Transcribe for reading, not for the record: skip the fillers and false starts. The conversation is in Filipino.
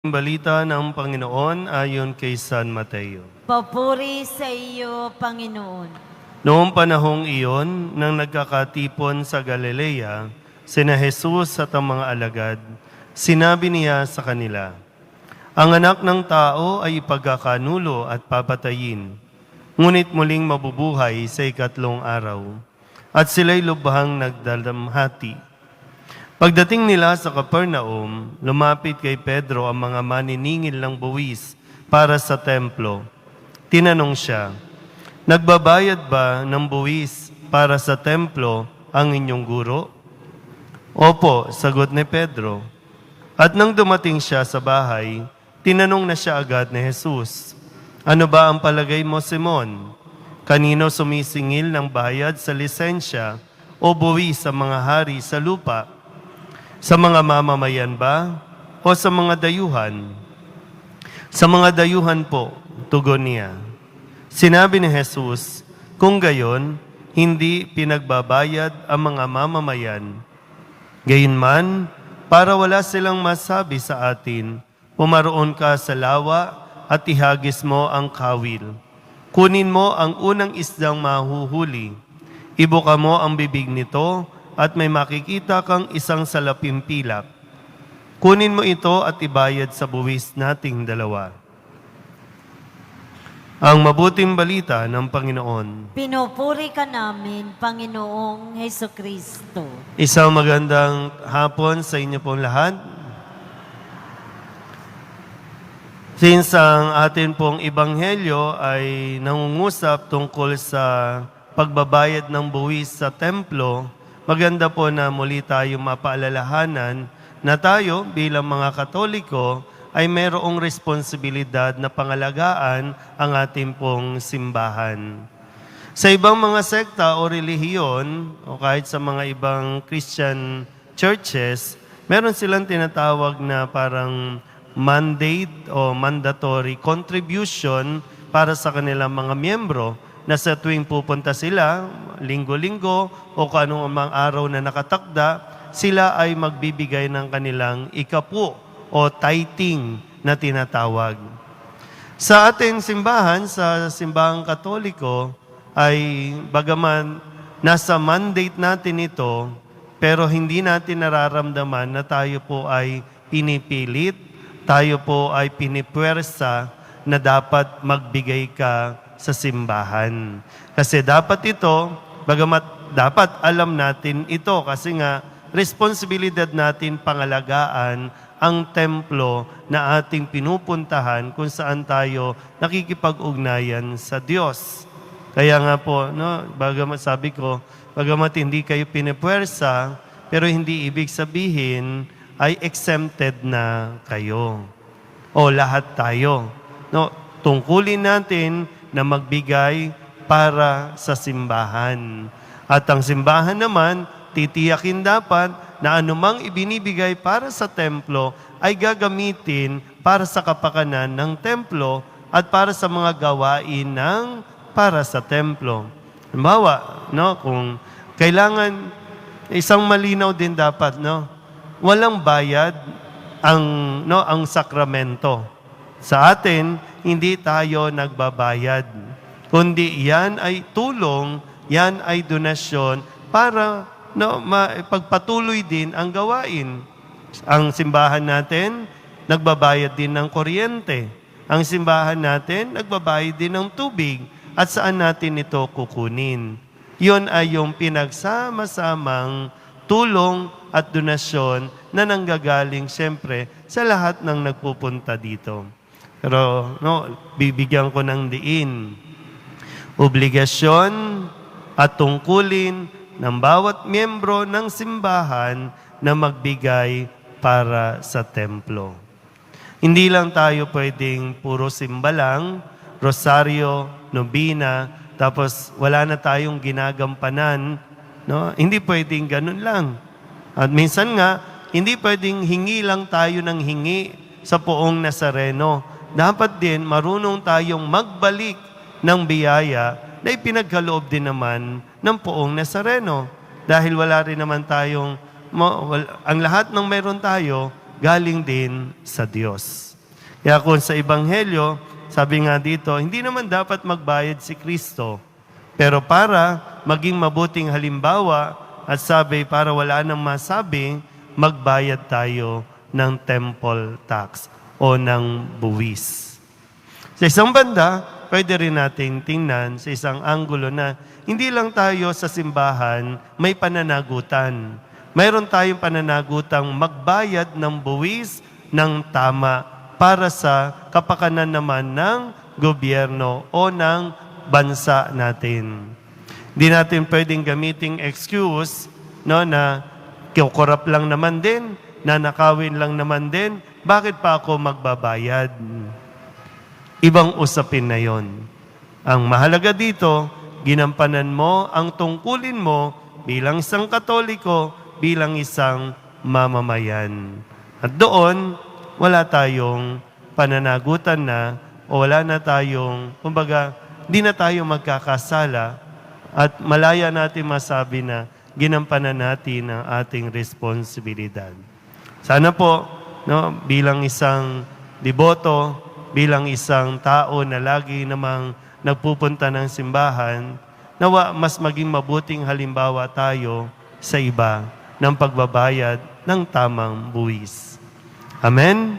Balita ng Panginoon ayon kay San Mateo. Papuri sa iyo, Panginoon. Noong panahong iyon, nang nagkakatipon sa Galilea, sina Jesus at ang mga alagad, sinabi niya sa kanila, "Ang anak ng tao ay ipagkakanulo at papatayin, ngunit muling mabubuhay sa ikatlong araw." At sila'y lubhang nagdalamhati. Pagdating nila sa Capernaum, lumapit kay Pedro ang mga maniningil ng buwis para sa templo. Tinanong siya, "Nagbabayad ba ng buwis para sa templo ang inyong guro?" "Opo," sagot ni Pedro. At nang dumating siya sa bahay, tinanong na siya agad ni Jesus, "Ano ba ang palagay mo, Simon? Kanino sumisingil ng bayad sa lisensya o buwis sa mga hari sa lupa? Sa mga mamamayan ba o sa mga dayuhan?" "Sa mga dayuhan po," tugon niya. Sinabi ni Jesus, "Kung gayon, hindi pinagbabayad ang mga mamamayan. Gayunman, para wala silang masabi sa atin, pumaroon ka sa lawa at ihagis mo ang kawil. Kunin mo ang unang isdang mahuhuli. Ibuka mo ang bibig nito at may makikita kang isang salaping pilak. Kunin mo ito at ibayad sa buwis nating dalawa." Ang mabuting balita ng Panginoon. Pinupuri ka namin, Panginoong Hesukristo. Isang magandang hapon sa inyo pong lahat. Since ang atin pong ebanghelyo ay nangungusap tungkol sa pagbabayad ng buwis sa templo, maganda po na muli tayo mapaalalahanan na tayo bilang mga Katoliko ay mayroong responsibilidad na pangalagaan ang ating pong simbahan. Sa ibang mga sekta o relihiyon o kahit sa mga ibang Christian churches, meron silang tinatawag na parang mandate o mandatory contribution para sa kanilang mga miyembro na sa tuwing pupunta sila, linggo-linggo o kung anong mga araw na nakatakda, sila ay magbibigay ng kanilang ikapu o tithing na tinatawag. Sa ating simbahan, sa simbahang Katoliko, ay bagaman nasa mandate natin ito, pero hindi natin nararamdaman na tayo po ay pinipilit, tayo po ay pinipwersa na dapat magbigay ka sa simbahan. Kasi dapat ito, bagamat dapat alam natin ito kasi nga responsibilidad natin pangalagaan ang templo na ating pinupuntahan kung saan tayo nakikipag-ugnayan sa Diyos. Kaya nga po, bagamat sabi ko, bagamat hindi kayo pinipwersa, pero hindi ibig sabihin ay exempted na kayo. O lahat tayo. Tungkulin natin na magbigay para sa simbahan. At ang simbahan naman, titiyakin dapat na anumang ibinibigay para sa templo ay gagamitin para sa kapakanan ng templo at para sa mga gawain ng para sa templo. Halimbawa, kung kailangan, isang malinaw din dapat, walang bayad ang sakramento. Sa atin, hindi tayo nagbabayad, kundi yan ay tulong, yan ay donasyon para pagpatuloy din ang gawain. Ang simbahan natin, nagbabayad din ng kuryente. Ang simbahan natin, nagbabayad din ng tubig. At saan natin ito kukunin? Yun ay yung pinagsama-samang tulong at donasyon na nanggagaling siyempre sa lahat ng nagpupunta dito. Pero bibigyan ko ng diin. Obligasyon at tungkulin ng bawat miyembro ng simbahan na magbigay para sa templo. Hindi lang tayo pwedeng puro simba lang, rosaryo, nobina, tapos wala na tayong ginagampanan. Hindi pwedeng ganun lang. At minsan nga, hindi pwedeng hingi lang tayo ng hingi sa poong Nazareno. Dapat din marunong tayong magbalik ng biyaya na ipinagkaloob din naman ng poong Nazareno. Dahil wala rin naman tayong, ang lahat ng meron tayo, galing din sa Diyos. Kaya kung sa Ebanghelyo, sabi nga dito, hindi naman dapat magbayad si Kristo. Pero para maging mabuting halimbawa at sabi para wala nang masabi, magbayad tayo ng temple tax o ng buwis. Sa isang banda, pwede rin nating tingnan sa isang anggulo na hindi lang tayo sa simbahan may pananagutan. Mayroon tayong pananagutang magbayad ng buwis ng tama para sa kapakanan naman ng gobyerno o ng bansa natin. Hindi natin pwedeng gamiting excuse na kukurap lang naman din, nanakawin lang naman din, bakit pa ako magbabayad? Ibang usapin na yon. Ang mahalaga dito, ginampanan mo ang tungkulin mo bilang isang Katoliko, bilang isang mamamayan. At doon, wala tayong pananagutan na o wala na tayong, kumbaga, di na tayo magkakasala at malaya natin masabi na ginampanan natin ang ating responsibilidad. Sana po, bilang isang deboto, bilang isang tao na lagi namang nagpupunta ng simbahan, nawa mas maging mabuting halimbawa tayo sa iba ng pagbabayad ng tamang buwis. Amen?